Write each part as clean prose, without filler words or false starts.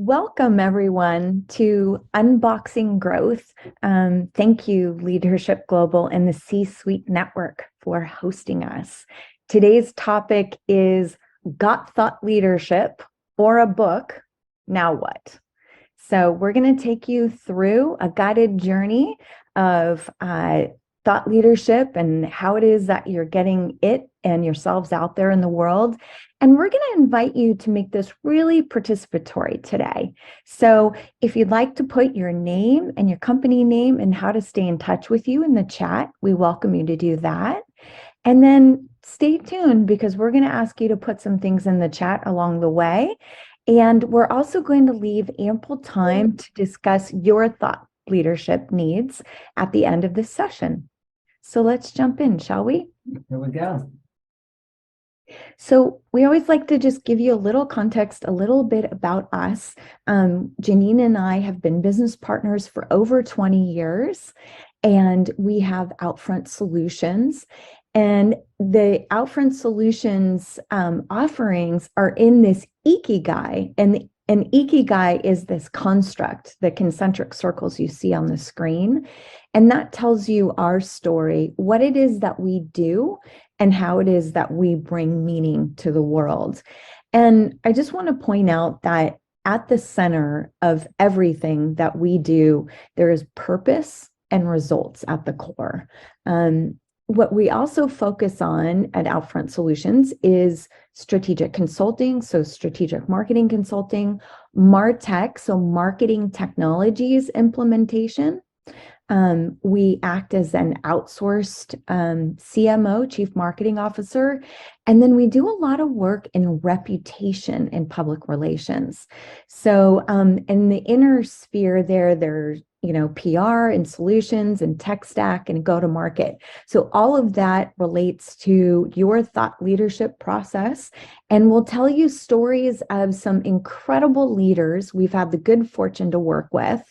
Welcome, everyone, to Unboxing Growth. Thank you, Leadership Global and the C-Suite Network for hosting us. Today's topic is Got Thought Leadership or a book, now what? So we're going to take you through a guided journey of thought leadership and how it is that you're getting it and yourselves out there in the world. And we're going to invite you to make this really participatory today. So if you'd like to put your name and your company name and how to stay in touch with you in the chat, we welcome you to do that. And then stay tuned because we're going to ask you to put some things in the chat along the way. And we're also going to leave ample time to discuss your thought leadership needs at the end of this session. So let's jump in, shall we? Here we go. So we always like to just give you a little context, a little bit about us. Janine and I have been business partners for over 20 years, and we have Outfront Solutions. And the Outfront Solutions offerings are in this Ikigai, and an Ikigai is this construct, the concentric circles you see on the screen. And that tells you our story, what it is that we do, and how it is that we bring meaning to the world. And I just want to point out that at the center of everything that we do, there is purpose and results at the core. What we also focus on at Outfront Solutions is strategic consulting, so strategic marketing consulting, MarTech, so marketing technologies implementation. We act as an outsourced CMO, Chief Marketing Officer, and then we do a lot of work in reputation and public relations. So in the inner sphere there's PR and solutions and tech stack and go-to-market. So all of that relates to your thought leadership process. And we'll tell you stories of some incredible leaders we've had the good fortune to work with,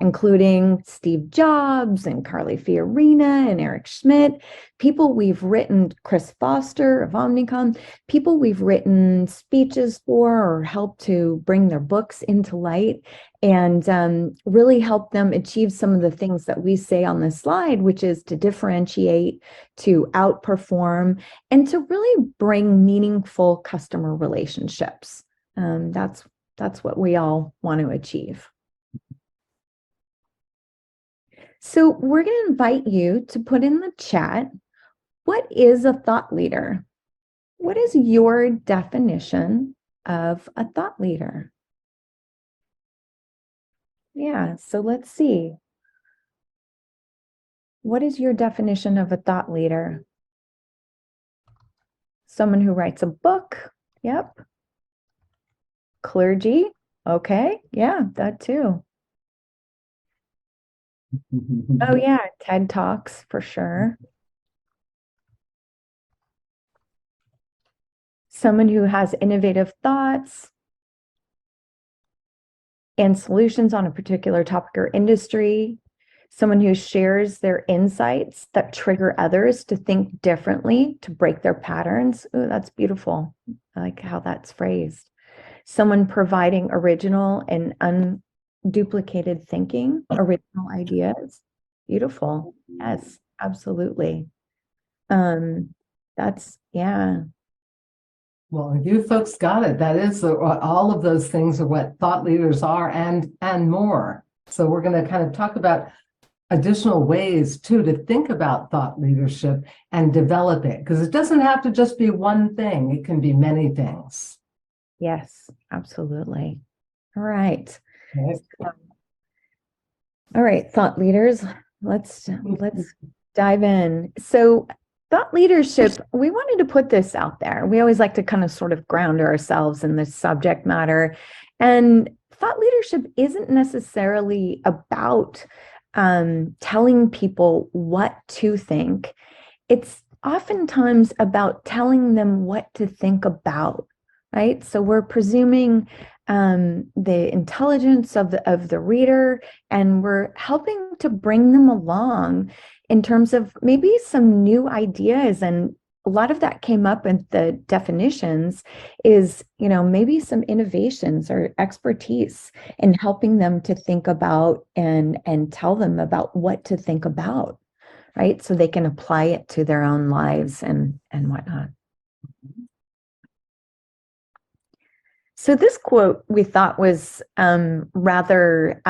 including Steve Jobs and Carly Fiorina and Eric Schmidt, people we've written, Chris Foster of Omnicom, people we've written speeches for or helped to bring their books into light and really help them achieve some of the things that we say on this slide, which is to differentiate, to outperform, and to really bring meaningful customer relationships. That's what we all want to achieve. So we're going to invite you to put in the chat, what is a thought leader? What is your definition of a thought leader? Yeah, so let's see. What is your definition of a thought leader? Someone who writes a book. Yep. Clergy. Okay. Yeah, that too. Oh yeah, TED Talks for sure. Someone who has innovative thoughts and solutions on a particular topic or industry. Someone who shares their insights that trigger others to think differently, to break their patterns. Oh, that's beautiful. I like how that's phrased. Someone providing original and unduplicated thinking, original ideas. Beautiful. Yes, absolutely. Yeah. Well, you folks got it. That is all of those things are what thought leaders are and more. So we're going to kind of talk about additional ways too to think about thought leadership and develop it, because it doesn't have to just be one thing. It can be many things. Yes, absolutely. All right. Okay. All right, thought leaders, let's dive in. So thought leadership, we wanted to put this out there. We always like to kind of sort of ground ourselves in this subject matter. And thought leadership isn't necessarily about telling people what to think. It's oftentimes about telling them what to think about, right? So we're presuming the intelligence of the reader, and we're helping to bring them along in terms of maybe some new ideas and a lot of that came up in the definitions is, maybe some innovations or expertise in helping them to think about and tell them about what to think about, right? So they can apply it to their own lives and whatnot. So this quote we thought was rather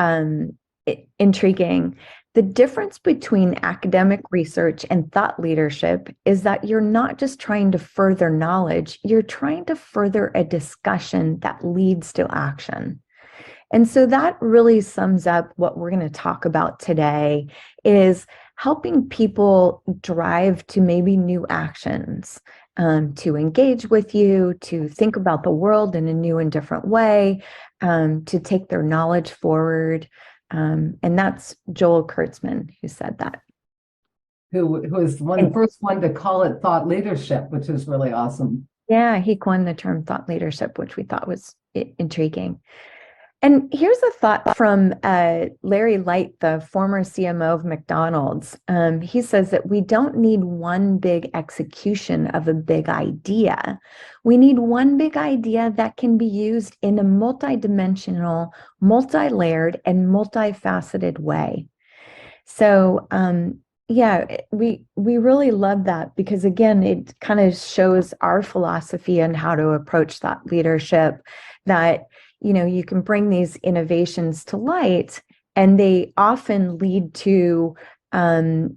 intriguing. The difference between academic research and thought leadership is that you're not just trying to further knowledge, you're trying to further a discussion that leads to action. And so that really sums up what we're going to talk about today, is helping people drive to maybe new actions, to engage with you, to think about the world in a new and different way, to take their knowledge forward. And that's Joel Kurtzman who said that. Who was the first one to call it thought leadership, which is really awesome. Yeah, he coined the term thought leadership, which we thought was intriguing. And here's a thought from Larry Light, the former CMO of McDonald's. He says that we don't need one big execution of a big idea. We need one big idea that can be used in a multidimensional, multi-layered, and multifaceted way. So, yeah, we really love that because, again, it kind of shows our philosophy on how to approach thought leadership, that you can bring these innovations to light, and they often lead to, a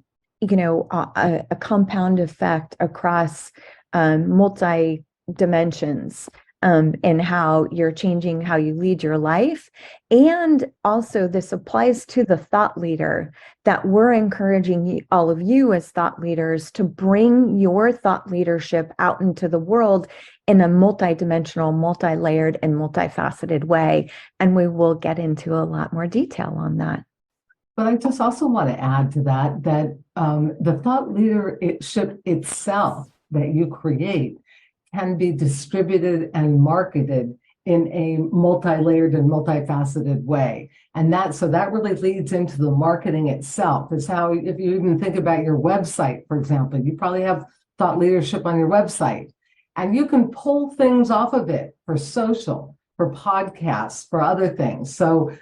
compound effect across multi dimensions, in how you're changing how you lead your life. And also this applies to the thought leader, that we're encouraging all of you as thought leaders to bring your thought leadership out into the world in a multidimensional, multi-layered, and multifaceted way. And we will get into a lot more detail on that. But I just also want to add to that, the thought leadership itself that you create can be distributed and marketed in a multi-layered and multifaceted way. And so that really leads into the marketing itself. It's how, if you even think about your website, for example, you probably have thought leadership on your website, and you can pull things off of it for social, for podcasts, for other things. So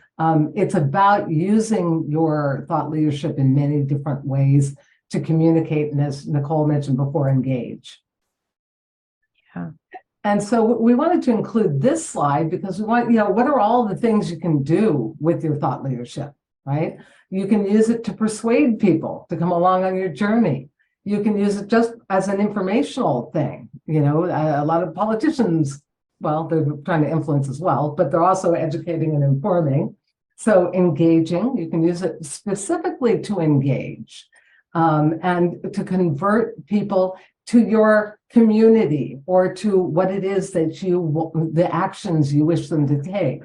it's about using your thought leadership in many different ways to communicate, and as Nicole mentioned before, engage. Yeah. And so we wanted to include this slide because we want, what are all the things you can do with your thought leadership, right? You can use it to persuade people to come along on your journey. You can use it just as an informational thing. A lot of politicians, well, they're trying to influence as well, but they're also educating and informing. So engaging, you can use it specifically to engage, and to convert people to your community, or to what it is that the actions you wish them to take.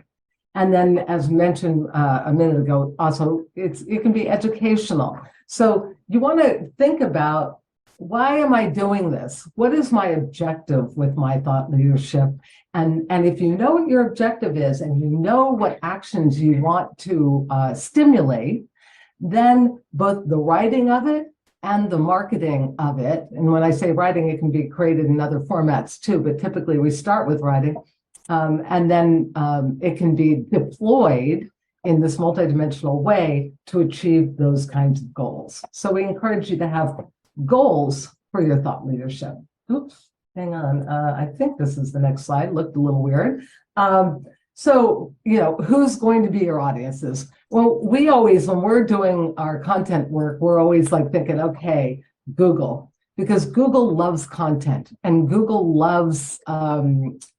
And then, as mentioned a minute ago, also it can be educational. So you want to think about, why am I doing this? What is my objective with my thought leadership? And if you know what your objective is, and you know what actions you want to stimulate, then both the writing of it and the marketing of it. And when I say writing, it can be created in other formats too, but typically we start with writing, and then it can be deployed in this multidimensional way to achieve those kinds of goals. So we encourage you to have goals for your thought leadership. Oops, hang on. I think this is the next slide. Looked a little weird. So, who's going to be your audiences? Well, we always, when we're doing our content work, we're always like thinking, okay, Google, because Google loves content, and Google loves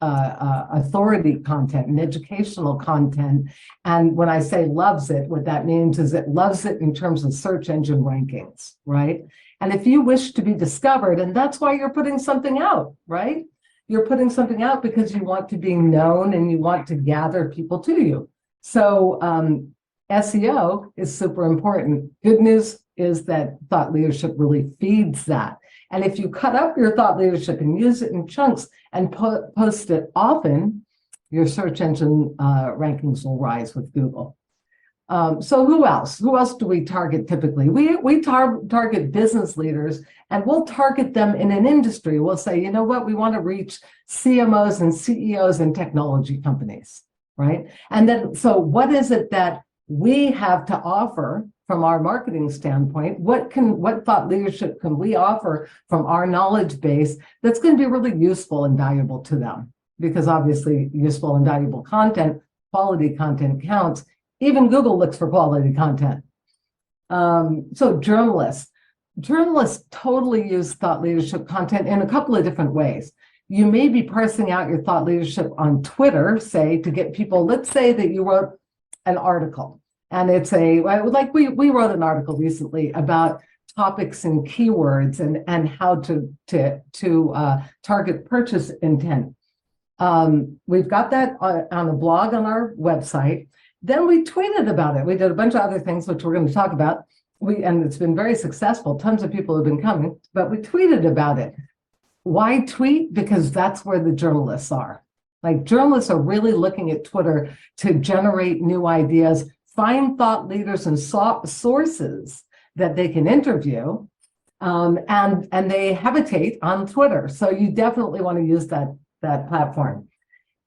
authority content and educational content. And when I say loves it, what that means is it loves it in terms of search engine rankings, right? And if you wish to be discovered, and that's why you're putting something out, right? You're putting something out because you want to be known and you want to gather people to you. So SEO is super important. Good news is that thought leadership really feeds that. And if you cut up your thought leadership and use it in chunks and post it often, your search engine rankings will rise with Google. So who else? Who else do we target typically? We target business leaders, and we'll target them in an industry. We'll say, you know what, we want to reach CMOs and CEOs in technology companies, right? And then, so what is it that we have to offer from our marketing standpoint? What thought leadership can we offer from our knowledge base that's going to be really useful and valuable to them? Because obviously useful and valuable content, quality content counts. Even Google looks for quality content. So journalists totally use thought leadership content in a couple of different ways. You may be parsing out your thought leadership on Twitter, say, to get people, let's say that you wrote an article, and it's like we wrote an article recently about topics and keywords and how to target purchase intent. We've got that on a blog on our website. Then we tweeted about it. We did a bunch of other things, which we're going to talk about. And it's been very successful. Tons of people have been coming, but we tweeted about it. Why tweet? Because that's where the journalists are. Like, journalists are really looking at Twitter to generate new ideas, find thought leaders and sources that they can interview, and they habitate on Twitter. So you definitely want to use that platform.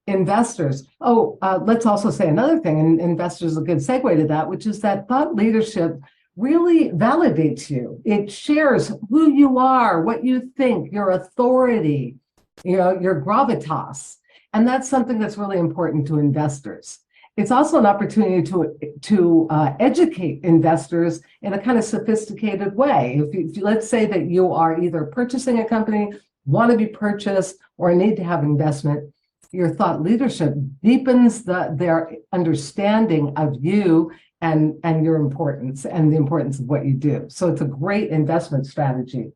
Investors. Let's also say another thing, and investors is a good segue to that, which is that thought leadership really validates you. It shares who you are, what you think, your authority, your gravitas. And that's something that's really important to investors. It's also an opportunity to educate investors in a kind of sophisticated way. If let's say that you are either purchasing a company, want to be purchased, or need to have investment, your thought leadership deepens their understanding of you and your importance and the importance of what you do. So it's a great investment strategy.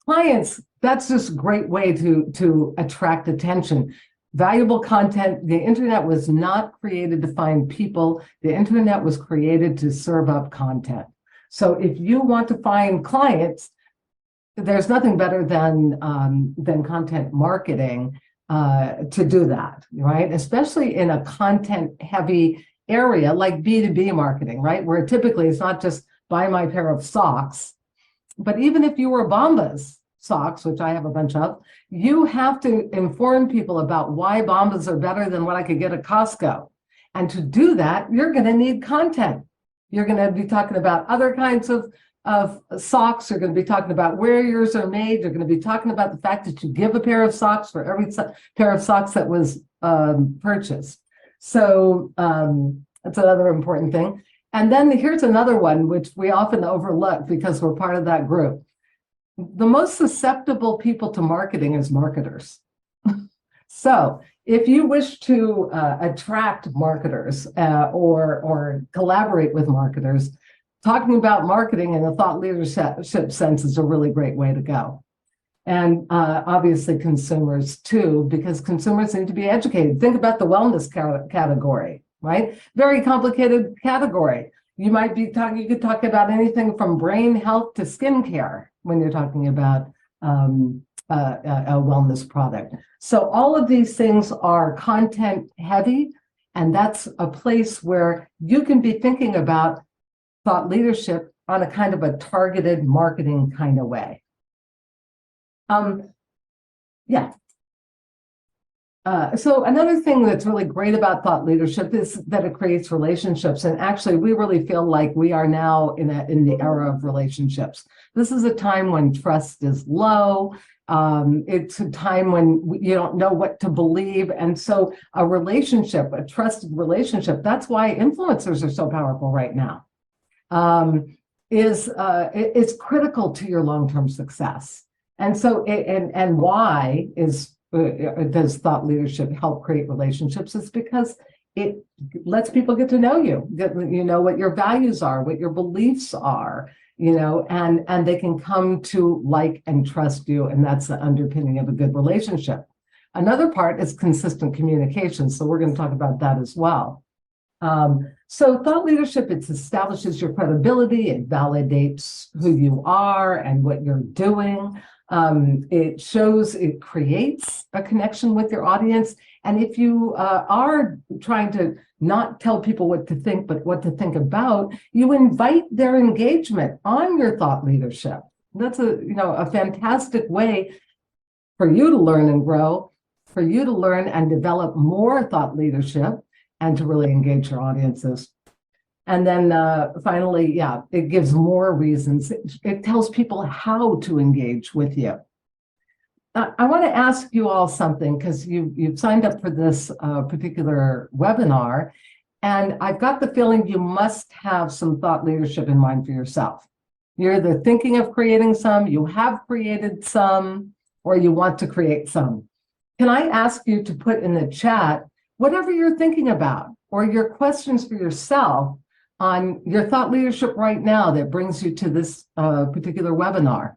Clients, that's just a great way to attract attention. Valuable content. The internet was not created to find people. The internet was created to serve up content. So if you want to find clients, there's nothing better than content marketing to do that, right? Especially in a content-heavy area like B2B marketing, right? Where typically it's not just buy my pair of socks, but even if you were Bombas socks, which I have a bunch of, you have to inform people about why Bombas are better than what I could get at Costco. And to do that, you're going to need content. You're going to be talking about other kinds of socks. You're going to be talking about where yours are made. You're going to be talking about the fact that you give a pair of socks for every pair of socks that was purchased. So that's another important thing. And then here's another one, which we often overlook because we're part of that group. The most susceptible people to marketing is marketers. So if you wish to attract marketers or collaborate with marketers, talking about marketing in a thought leadership sense is a really great way to go. And obviously consumers too, because consumers need to be educated. Think about the wellness category, right? Very complicated category. You could talk about anything from brain health to skincare when you're talking about a wellness product. So all of these things are content heavy, and that's a place where you can be thinking about thought leadership on a kind of a targeted marketing kind of way. So another thing that's really great about thought leadership is that it creates relationships. And actually, we really feel like we are now in the era of relationships. This is a time when trust is low. It's a time when you don't know what to believe. And so a trusted relationship, that's why influencers are so powerful right now, it's critical to your long-term success. And so, and why does thought leadership help create relationships? It's because it lets people get to know you, what your values are, what your beliefs are, and they can come to like and trust you. And that's the underpinning of a good relationship. Another part is consistent communication. So we're going to talk about that as well. So thought leadership, it establishes your credibility, it validates who you are and what you're doing. It creates a connection with your audience. And if you are trying to not tell people what to think, but what to think about, you invite their engagement on your thought leadership. That's a fantastic way for you to learn and grow, for you to learn and develop more thought leadership, and to really engage your audiences. And then finally, yeah, it gives more reasons. It tells people how to engage with you. I want to ask you all something, because you've signed up for this particular webinar, and I've got the feeling you must have some thought leadership in mind for yourself. You're either thinking of creating some, you have created some, or you want to create some. Can I ask you to put in the chat whatever you're thinking about, or your questions for yourself on your thought leadership right now that brings you to this particular webinar?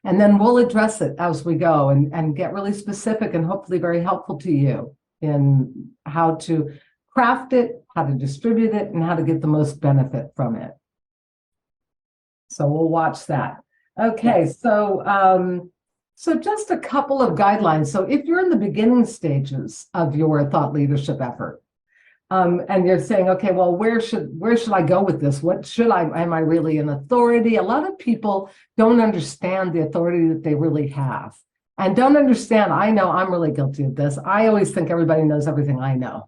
And then we'll address it as we go and get really specific and hopefully very helpful to you in how to craft it, how to distribute it, and how to get the most benefit from it. So we'll watch that. Okay, so just a couple of guidelines. So if you're in the beginning stages of your thought leadership effort, and you're saying, okay, well, where should I go with this? Am I really an authority? A lot of people don't understand the authority that they really have, and don't understand. I know I'm really guilty of this. I always think everybody knows everything I know.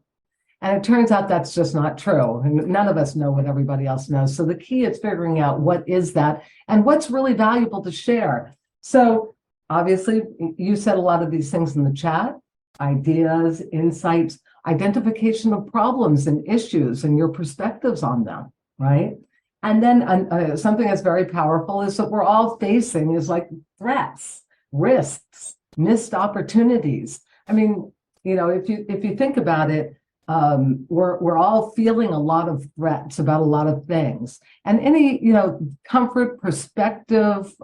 And it turns out that's just not true. And none of us know what everybody else knows. So the key is figuring out what is that and what's really valuable to share. So obviously, you said a lot of these things in the chat: ideas, insights, identification of problems and issues and your perspectives on them, right? And then something that's very powerful is that we're all facing is like threats, risks, missed opportunities. I mean, if you think about it, we're all feeling a lot of threats about a lot of things, and any comfort, perspective,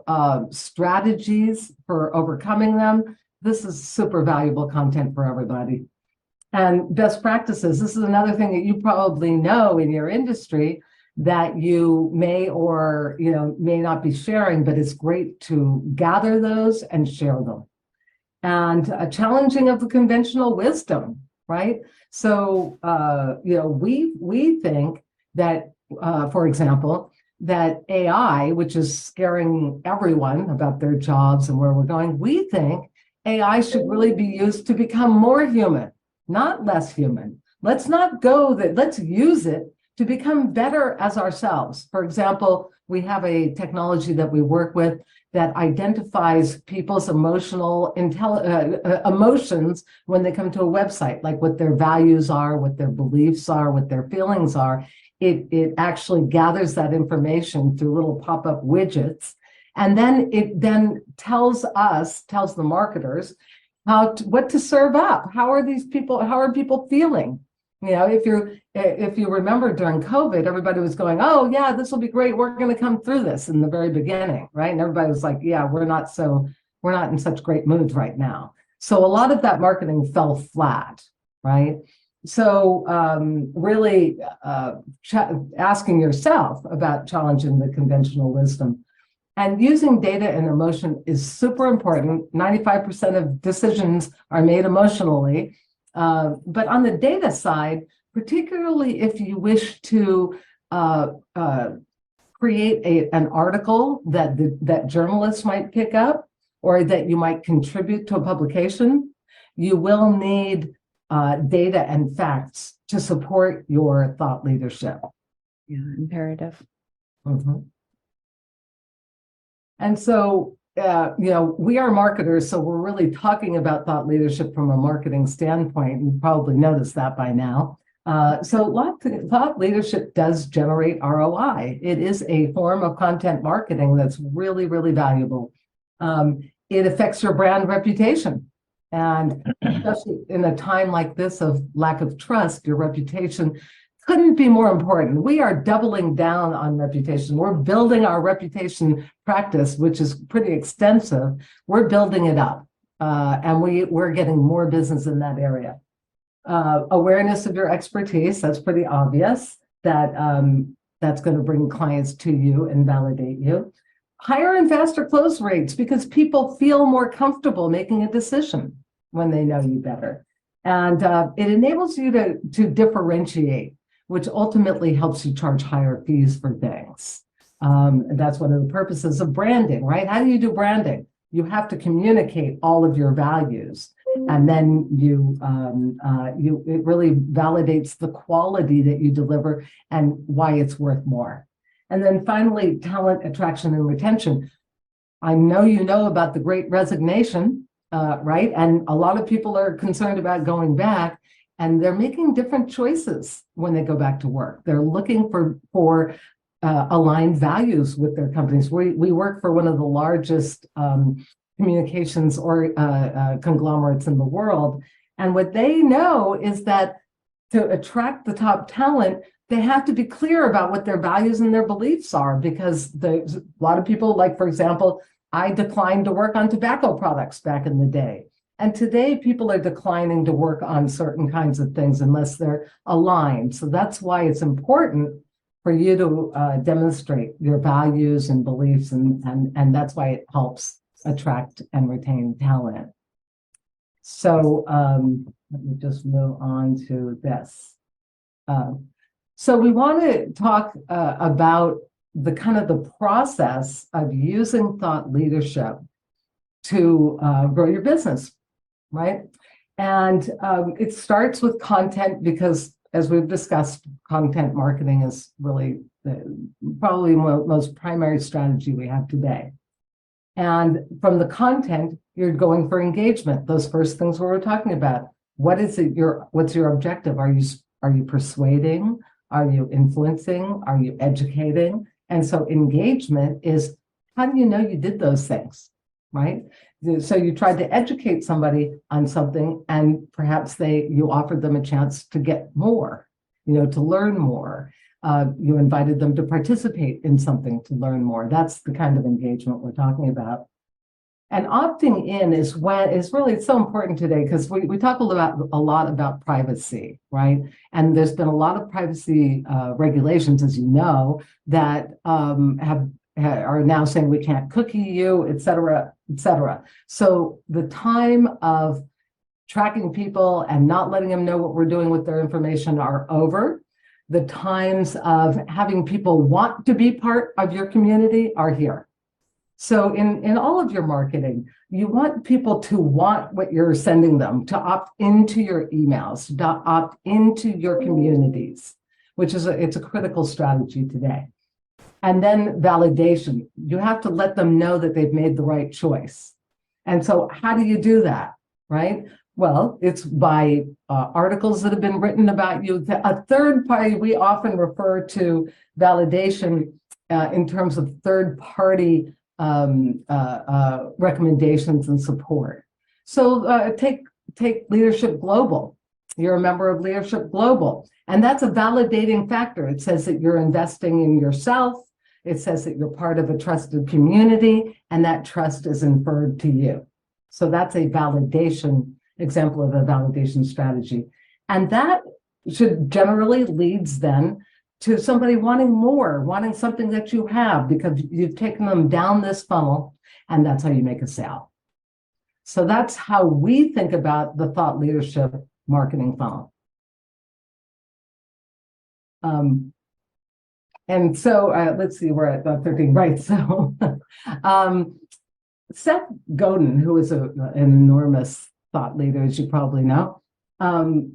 strategies for overcoming them. This is super valuable content for everybody. And best practices. This is another thing that you probably know in your industry that you may or may not be sharing, but it's great to gather those and share them. And a challenging of the conventional wisdom, right? So we think that, for example, that AI, which is scaring everyone about their jobs and where we're going, we think AI should really be used to become more human, not less human. Let's not go that, let's use it to become better as ourselves. For example, we have a technology that we work with that identifies people's emotions when they come to a website, like what their values are, what their beliefs are, what their feelings are. It actually gathers that information through little pop-up widgets. And then it then tells the marketers what to serve up. How are people feeling? If you remember during COVID, everybody was going, oh yeah, this will be great. We're going to come through this in the very beginning, right? And everybody was like, yeah, we're not in such great moods right now. So a lot of that marketing fell flat, right? So really asking yourself about challenging the conventional wisdom. And using data and emotion is super important. 95% of decisions are made emotionally. But on the data side, particularly if you wish to create an article that journalists might pick up, or that you might contribute to a publication, you will need data and facts to support your thought leadership. Yeah, imperative. Mm-hmm. And so, we are marketers, so we're really talking about thought leadership from a marketing standpoint. You probably noticed that by now. So thought leadership does generate ROI. It is a form of content marketing that's really, really valuable. It affects your brand reputation. And especially in a time like this of lack of trust, your reputation couldn't be more important. We are doubling down on reputation. We're building our reputation practice, which is pretty extensive. We're building it up, and we're getting more business in that area. Awareness of your expertise, that's pretty obvious that that's going to bring clients to you and validate you. higher and faster close rates because people feel more comfortable making a decision when they know you better. And it enables you to differentiate, which ultimately helps you charge higher fees for things. That's one of the purposes of branding, right? How do you do branding? You have to communicate all of your values, and then it really validates the quality that you deliver and why it's worth more. And then finally, talent attraction and retention. I know you know about the Great Resignation, right? And a lot of people are concerned about going back, and they're making different choices when they go back to work. They're looking for aligned values with their companies. We work for one of the largest communications or conglomerates in the world. And what they know is that to attract the top talent, they have to be clear about what their values and their beliefs are, because there's a lot of people, like, for example, I declined to work on tobacco products back in the day. And today people are declining to work on certain kinds of things unless they're aligned. So that's why it's important for you to demonstrate your values and beliefs, and that's why it helps attract and retain talent. So let me just move on to this. So we want to talk about the kind of the process of using thought leadership to grow your business, right? And it starts with content, because as we've discussed, content marketing is really probably the most primary strategy we have today. And from the content, you're going for engagement. Those first things we were talking about. What's your objective? Are you persuading? Are you influencing? Are you educating? And so engagement is, how do you know you did those things, right? So you tried to educate somebody on something, and perhaps you offered them a chance to get more, to learn more. You invited them to participate in something to learn more. That's the kind of engagement we're talking about. And opting in is really so important today, because we talk a lot about privacy, right? And there's been a lot of privacy regulations, as you know, that are now saying we can't cookie you, et cetera, et cetera. So the time of tracking people and not letting them know what we're doing with their information are over. The times of having people want to be part of your community are here. So in all of your marketing, you want people to want what you're sending them, to opt into your emails, to opt into your communities, which is it's a critical strategy today. And then validation. You have to let them know that they've made the right choice. And so how do you do that, right? Well, it's by articles that have been written about you. A third party, we often refer to validation in terms of third party recommendations and support. So take Leadership Global. You're a member of Leadership Global, and that's a validating factor. It says that you're investing in yourself. It says that you're part of a trusted community, and that trust is inferred to you. So that's a validation example of a validation strategy. And that should generally leads then to somebody wanting more, wanting something that you have, because you've taken them down this funnel, and that's how you make a sale. So that's how we think about the thought leadership marketing funnel. And so let's see, we're at 13, right? So Seth Godin, who is an enormous thought leader, as you probably know,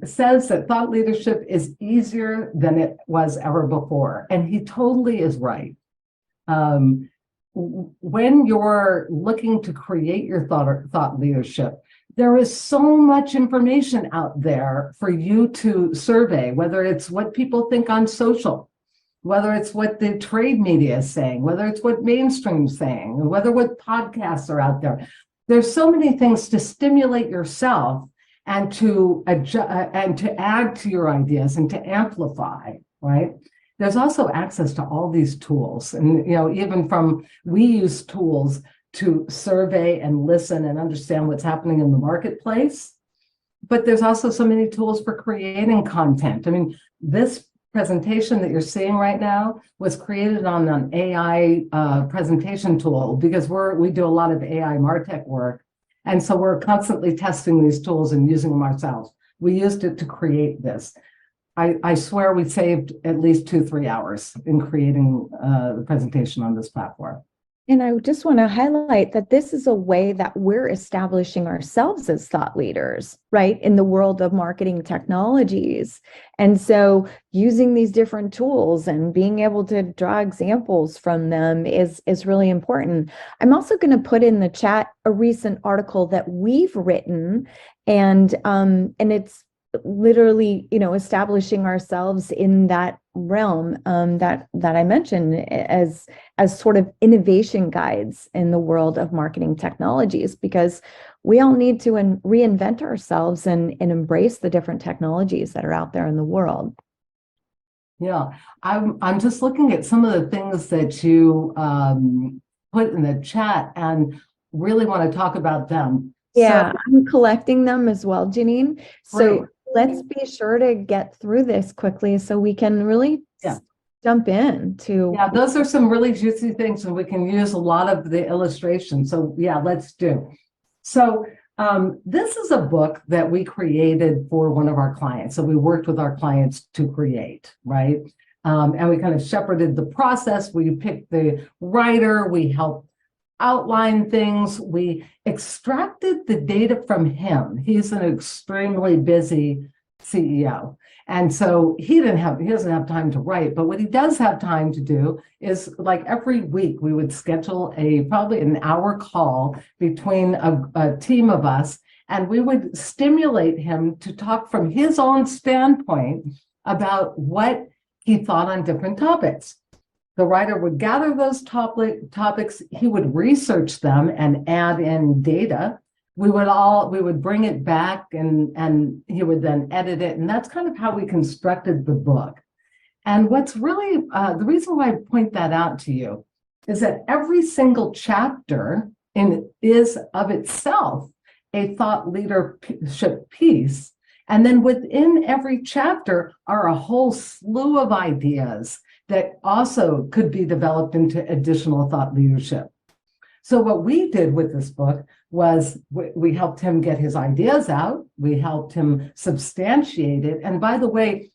says that thought leadership is easier than it was ever before. And he totally is right. When you're looking to create your thought leadership, there is so much information out there for you to survey, whether it's what people think on social, whether it's what the trade media is saying, whether it's what mainstream's saying, or whether what podcasts are out there. There's so many things to stimulate yourself and to add to your ideas and to amplify, right? There's also access to all these tools. And, we use tools to survey and listen and understand what's happening in the marketplace. But there's also so many tools for creating content. I mean, this presentation that you're seeing right now was created on an AI presentation tool, because we do a lot of AI MarTech work. And so we're constantly testing these tools and using them ourselves. We used it to create this. I swear we saved at least 2-3 hours in creating the presentation on this platform. And I just want to highlight that this is a way that we're establishing ourselves as thought leaders, right, in the world of marketing technologies. And so using these different tools and being able to draw examples from them is really important. I'm also going to put in the chat a recent article that we've written, and it's literally, establishing ourselves in that realm that I mentioned as sort of innovation guides in the world of marketing technologies, because we all need to reinvent ourselves and embrace the different technologies that are out there in the world. Yeah, I'm just looking at some of the things that you put in the chat and really want to talk about them. Yeah, so, I'm collecting them as well, Janine. So great. Let's be sure to get through this quickly so we can really jump in to. Yeah, those are some really juicy things, and we can use a lot of the illustrations. So yeah, let's do. So this is a book that we created for one of our clients. So we worked with our clients to create, right? And we kind of shepherded the process. We picked the writer, we helped outline things, we extracted the data from him. He's an extremely busy CEO. And so he doesn't have time to write, but what he does have time to do is, like, every week we would schedule probably an hour call between a team of us, and we would stimulate him to talk from his own standpoint about what he thought on different topics. The writer would gather those topics, he would research them and add in data. We would bring it back, and he would then edit it. And that's kind of how we constructed the book. And what's really, the reason why I point that out to you is that every single chapter is of itself a thought leadership piece. And then within every chapter are a whole slew of ideas that also could be developed into additional thought leadership. So what we did with this book was we helped him get his ideas out. We helped him substantiate it. And by the way,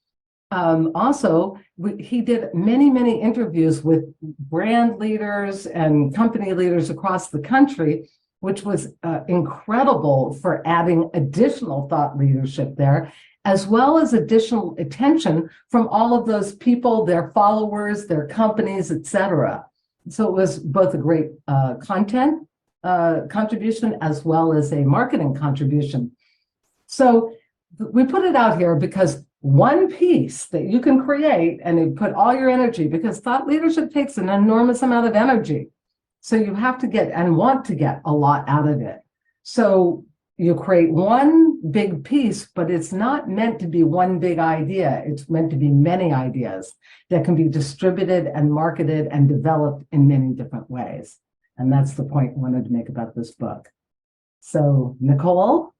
also, he did many, many interviews with brand leaders and company leaders across the country, which was incredible for adding additional thought leadership there, as well as additional attention from all of those people, their followers, their companies, etc. So it was both a great content contribution as well as a marketing contribution. So we put it out here because one piece that you can create and you put all your energy, because thought leadership takes an enormous amount of energy. So you have to get and want to get a lot out of it. So you create one big piece, but it's not meant to be one big idea. It's meant to be many ideas that can be distributed and marketed and developed in many different ways. And that's the point I wanted to make about this book. So, Nicole?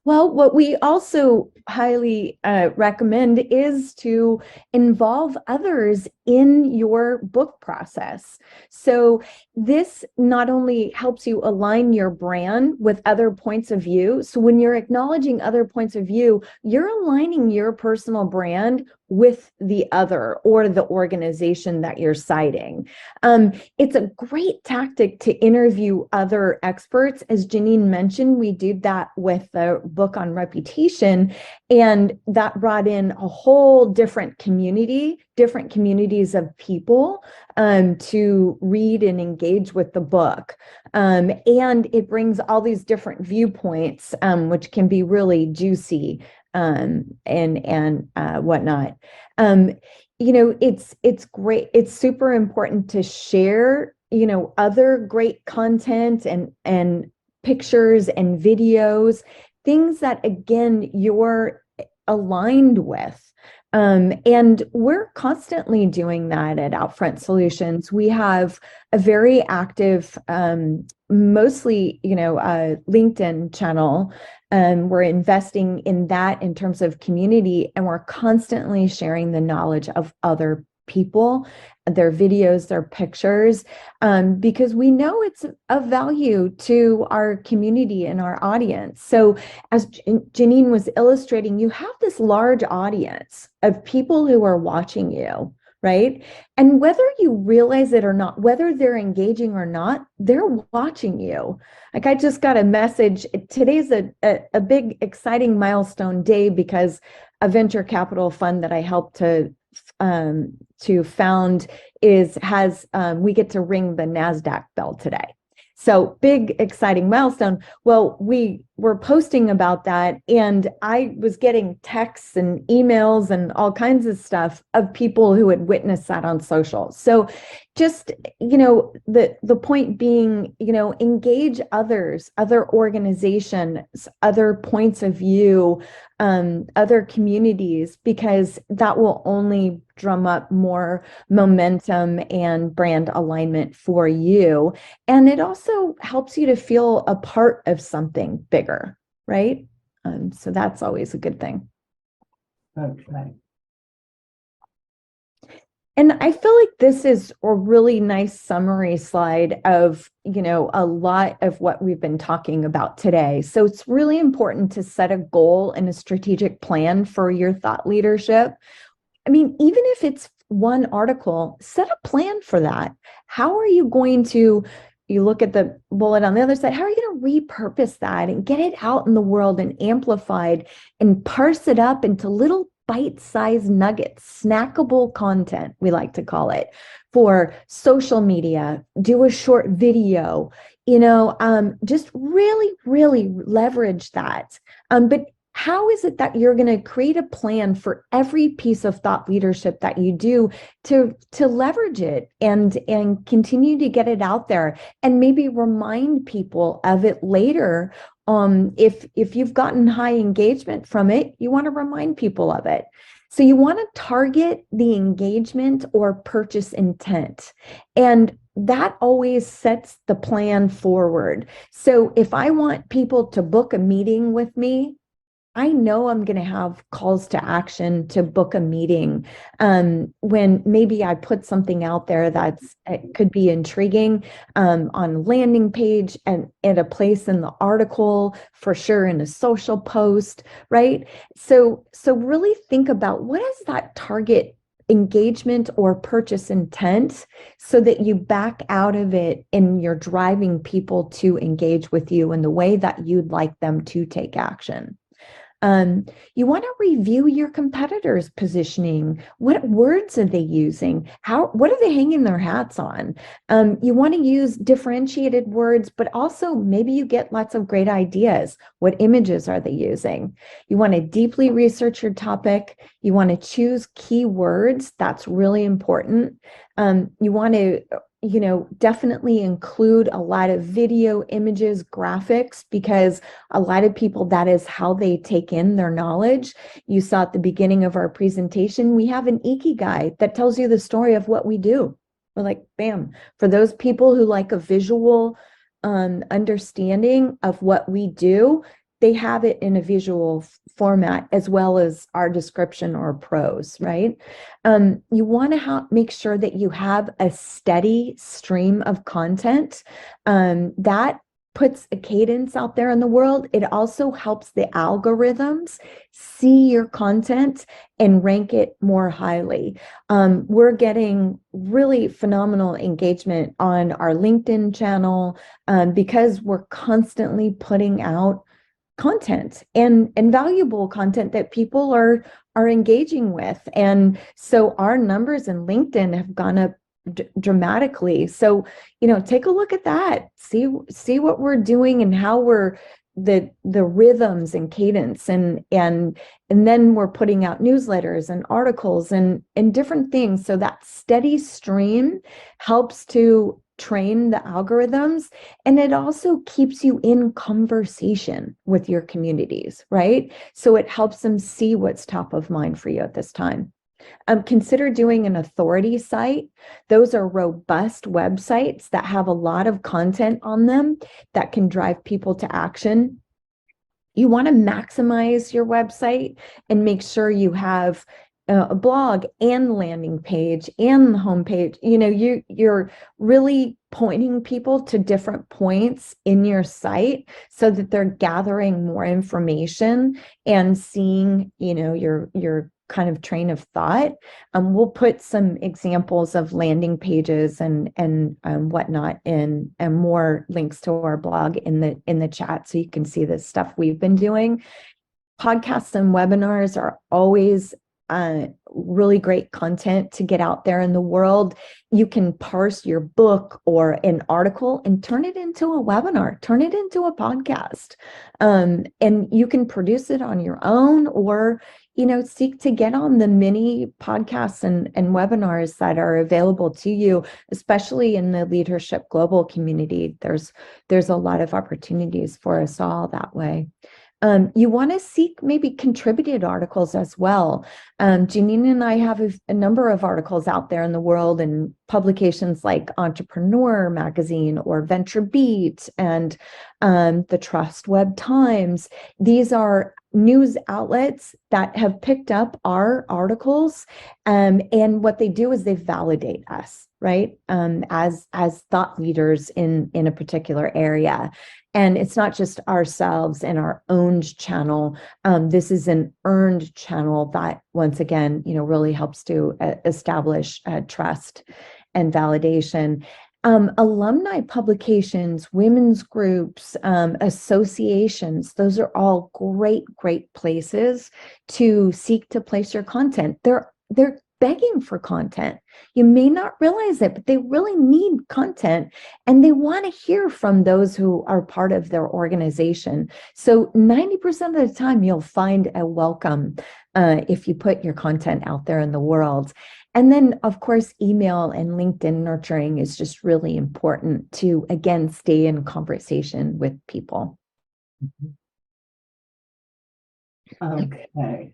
Well, what we also highly recommend is to involve others in your book process. So this not only helps you align your brand with other points of view. So when you're acknowledging other points of view, you're aligning your personal brand with the other or the organization that you're citing. It's a great tactic to interview other experts. As Janine mentioned, we did that with the book on reputation, and that brought in a whole different communities of people to read and engage with the book. And it brings all these different viewpoints, which can be really juicy and whatnot. It's great. It's super important to share, other great content and pictures and videos, things that, again, you're aligned with. And we're constantly doing that at Outfront Solutions. We have a very active, mostly, LinkedIn channel. We're investing in that in terms of community, and we're constantly sharing the knowledge of other people, their videos, their pictures, because we know it's of value to our community and our audience. So as Janine was illustrating, you have this large audience of people who are watching you, right? And whether you realize it or not, whether they're engaging or not, they're watching you. Like, I just got a message. Today's a big, exciting milestone day because a venture capital fund that I helped to found we get to ring the NASDAQ bell today. So big, exciting milestone. Well, we were posting about that, and I was getting texts and emails and all kinds of stuff of people who had witnessed that on social. So just, the point being, engage others, other organizations, other points of view, other communities, because that will only drum up more momentum and brand alignment for you. And it also helps you to feel a part of something bigger, right? So that's always a good thing. Okay. And I feel like this is a really nice summary slide of, a lot of what we've been talking about today. So it's really important to set a goal and a strategic plan for your thought leadership. I mean, even if it's one article, set a plan for that. How are you going to, you look at the bullet on the other side, how are you going to repurpose that and get it out in the world and amplified and parse it up into little bite-sized nuggets, snackable content, we like to call it, for social media, do a short video, just really, really leverage that. But how is it that you're going to create a plan for every piece of thought leadership that you do to leverage it and continue to get it out there, and maybe remind people of it later? If you've gotten high engagement from it, you want to remind people of it. So you want to target the engagement or purchase intent, and that always sets the plan forward. So if I want people to book a meeting with me, I know I'm going to have calls to action to book a meeting. When maybe I put something out there it could be intriguing, on a landing page and at a place in the article, for sure in a social post, right? So really think about, what is that target engagement or purchase intent, so that you back out of it and you're driving people to engage with you in the way that you'd like them to take action. You want to review your competitors' positioning. What words are they using? What are they hanging their hats on? You want to use differentiated words, but also maybe you get lots of great ideas. What images are they using? You want to deeply research your topic. You want to choose keywords. That's really important. You want to definitely include a lot of video, images, graphics, because a lot of people, that is how they take in their knowledge. You saw at the beginning of our presentation, we have an ikigai that tells you the story of what we do. We're like, bam. For those people who like a visual understanding of what we do, they have it in a visual format, as well as our description or prose, right? You want to make sure that you have a steady stream of content that puts a cadence out there in the world. It also helps the algorithms see your content and rank it more highly. We're getting really phenomenal engagement on our LinkedIn channel because we're constantly putting out content and valuable content that people are engaging with. And so our numbers in LinkedIn have gone up dramatically. So, take a look at that, see what we're doing and how we're the rhythms and cadence, and then we're putting out newsletters and articles and different things. So that steady stream helps to train the algorithms, and it also keeps you in conversation with your communities, right? So it helps them see what's top of mind for you at this time. Consider doing an authority site. Those are robust websites that have a lot of content on them that can drive people to action. You want to maximize your website and make sure you have a blog and landing page and the homepage. You know, you're really pointing people to different points in your site so that they're gathering more information and seeing, you know, your kind of train of thought. We'll put some examples of landing pages and whatnot in, and more links to our blog in the chat, so you can see the stuff we've been doing. Podcasts and webinars are always really great content to get out there in the world. You can parse your book or an article and turn it into a webinar, turn it into a podcast. And you can produce it on your own, or, you know, seek to get on the many podcasts and webinars that are available to you, especially in the Leadership Global community. There's a lot of opportunities for us all that way. You want to seek maybe contributed articles as well. Janine and I have a number of articles out there in the world in publications like Entrepreneur Magazine or Venture Beat and the Trust Web Times. These are news outlets that have picked up our articles, and what they do is they validate us, right, as thought leaders in a particular area. And it's not just ourselves and our owned channel. This is an earned channel that, once again, you know, really helps to establish trust and validation. Alumni publications, women's groups, associations, those are all great places to seek to place your content. They're begging for content. You may not realize it, but they really need content, and they want to hear from those who are part of their organization. So 90% of the time, you'll find a welcome if you put your content out there in the world. And then, of course, email and LinkedIn nurturing is just really important to, again, stay in conversation with people. Okay.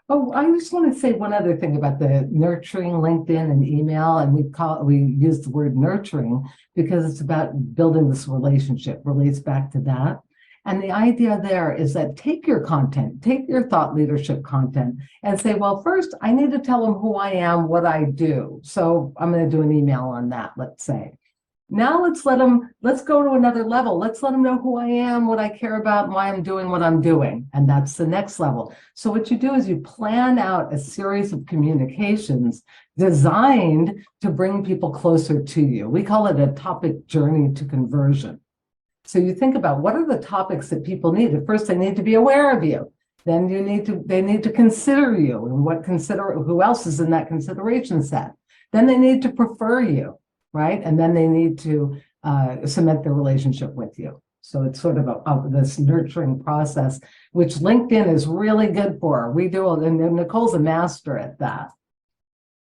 Oh, I just want to say one other thing about the nurturing LinkedIn and email, and we use the word nurturing because it's about building this relationship, relates back to that. And the idea there is that take your content, take your thought leadership content, and say, well, first I need to tell them who I am, what I do. So I'm going to do an email on that, let's say. Now let's go to another level. Let's let them know who I am, what I care about, and why I'm doing what I'm doing. And that's the next level. So what you do is you plan out a series of communications designed to bring people closer to you. We call it a topic journey to conversion. So you think about, what are the topics that people need? At first, they need to be aware of you. Then they need to consider you, and who else is in that consideration set. Then they need to prefer you. Right? And then they need to cement their relationship with you. So it's sort of this nurturing process, which LinkedIn is really good for. We do, and Nicole's a master at that.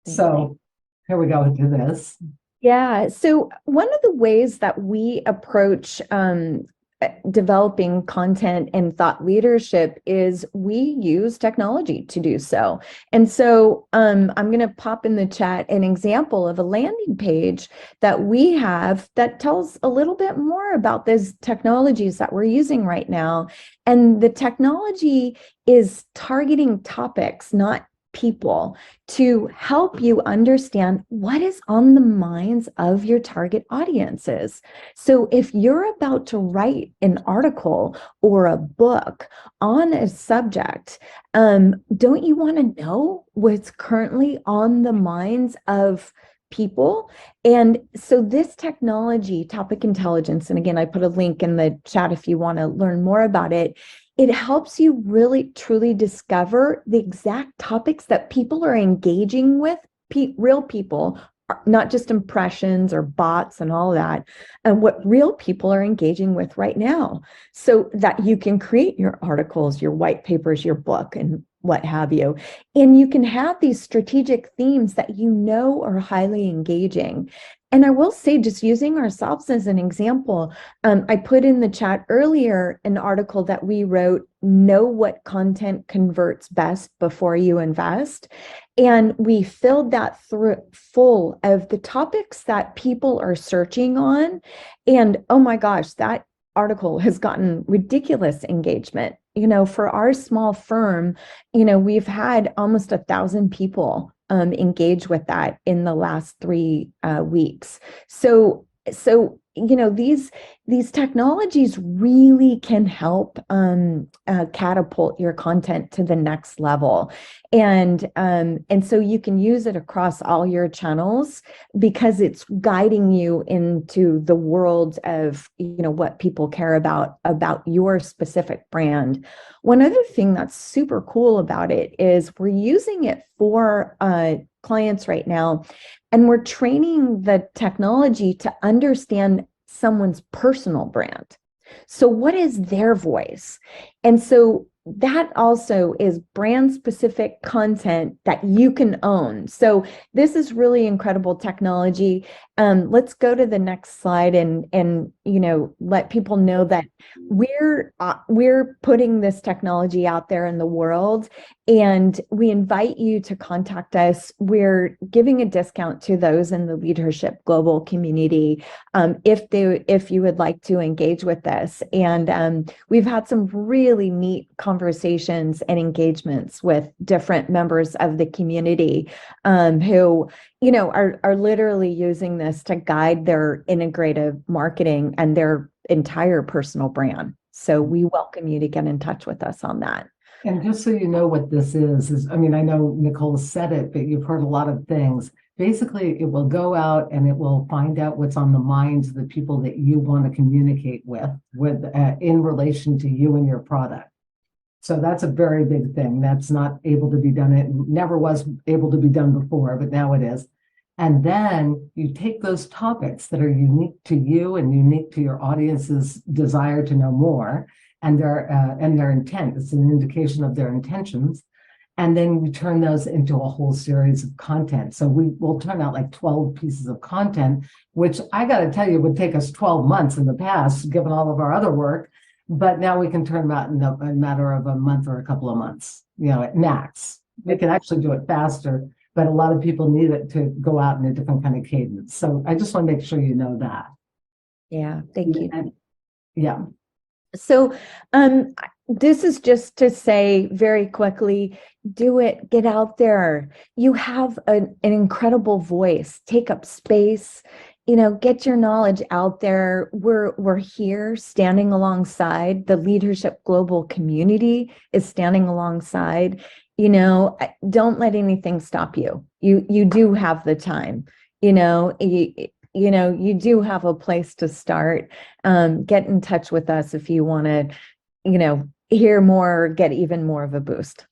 So here we go into this. Yeah. So one of the ways that we approach developing content and thought leadership is we use technology to do so. And so I'm going to pop in the chat an example of a landing page that we have that tells a little bit more about these technologies that we're using right now. And the technology is targeting topics, not people, to help you understand what is on the minds of your target audiences. So if you're about to write an article or a book on a subject, don't you want to know what's currently on the minds of people? And so this technology, topic intelligence, and again, I put a link in the chat if you want to learn more about it. It helps you really truly discover the exact topics that people are engaging with, real people, not just impressions or bots and all that, and what real people are engaging with right now, so that you can create your articles, your white papers, your book, and what have you. And you can have these strategic themes that you know are highly engaging. And I will say, just using ourselves as an example, I put in the chat earlier an article that we wrote, Know What Content Converts Best Before You Invest. And we filled that through full of the topics that people are searching on. And oh my gosh, that article has gotten ridiculous engagement. For our small firm, we've had almost 1,000 people engage with that in the last 3 weeks. So these technologies really can help catapult your content to the next level, and so you can use it across all your channels because it's guiding you into the world of what people care about your specific brand. One other thing that's super cool about it is we're using it for clients right now, and we're training the technology to understand someone's personal brand. So what is their voice? And so that also is brand specific content that you can own. So this is really incredible technology. Let's go to the next slide and let people know that we're putting this technology out there in the world, and we invite you to contact us. We're giving a discount to those in the Leadership Global community if you would like to engage with this. And we've had some really neat conversations and engagements with different members of the community who are literally using this to guide their integrative marketing and their entire personal brand. So we welcome you to get in touch with us on that. And just so you know what this is, I mean, I know Nicole said it, but you've heard a lot of things. Basically, it will go out and it will find out what's on the minds of the people that you want to communicate with in relation to you and your product. So that's a very big thing. That's not able to be done. It never was able to be done before, but now it is. And then you take those topics that are unique to you and unique to your audience's desire to know more and their intent. It's an indication of their intentions. And then we turn those into a whole series of content. So we will turn out like 12 pieces of content, which I got to tell you would take us 12 months in the past, given all of our other work. But now we can turn them out in a matter of a month or a couple of months, at max. We can actually do it faster, but a lot of people need it to go out in a different kind of cadence. So I just want to make sure you know that. Yeah, thank you. Yeah. So this is just to say very quickly, do it, get out there. You have an incredible voice, take up space, get your knowledge out there. We're here standing alongside. The Leadership Global community is standing alongside. Don't let anything stop you. You do have the time, you do have a place to start. Get in touch with us if you want to, hear more, get even more of a boost.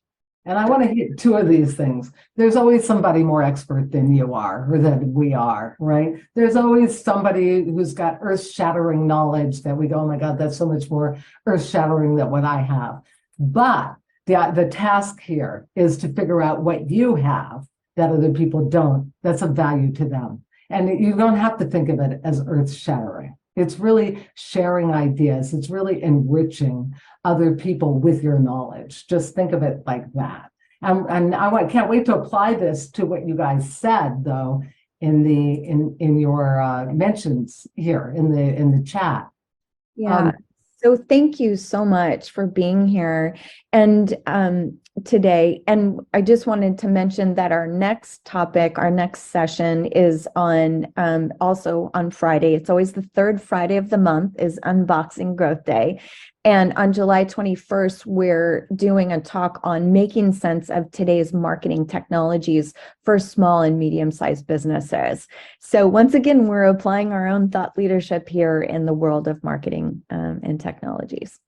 And I want to hit two of these things. There's always somebody more expert than you are or that we are, right? There's always somebody who's got earth-shattering knowledge that we go, oh my God, that's so much more earth-shattering than what I have. But the task here is to figure out what you have that other people don't, that's of value to them. And you don't have to think of it as earth-shattering. It's really sharing ideas. It's really enriching other people with your knowledge. Just think of it like that. And I can't wait to apply this to what you guys said, though, in your mentions here in the chat. Yeah. So thank you so much for being here and today. And I just wanted to mention that our next topic, our next session is on also on Friday. It's always the third Friday of the month is Unboxing Growth Day. And on July 21st, we're doing a talk on making sense of today's marketing technologies for small and medium-sized businesses. So once again, we're applying our own thought leadership here in the world of marketing and technologies.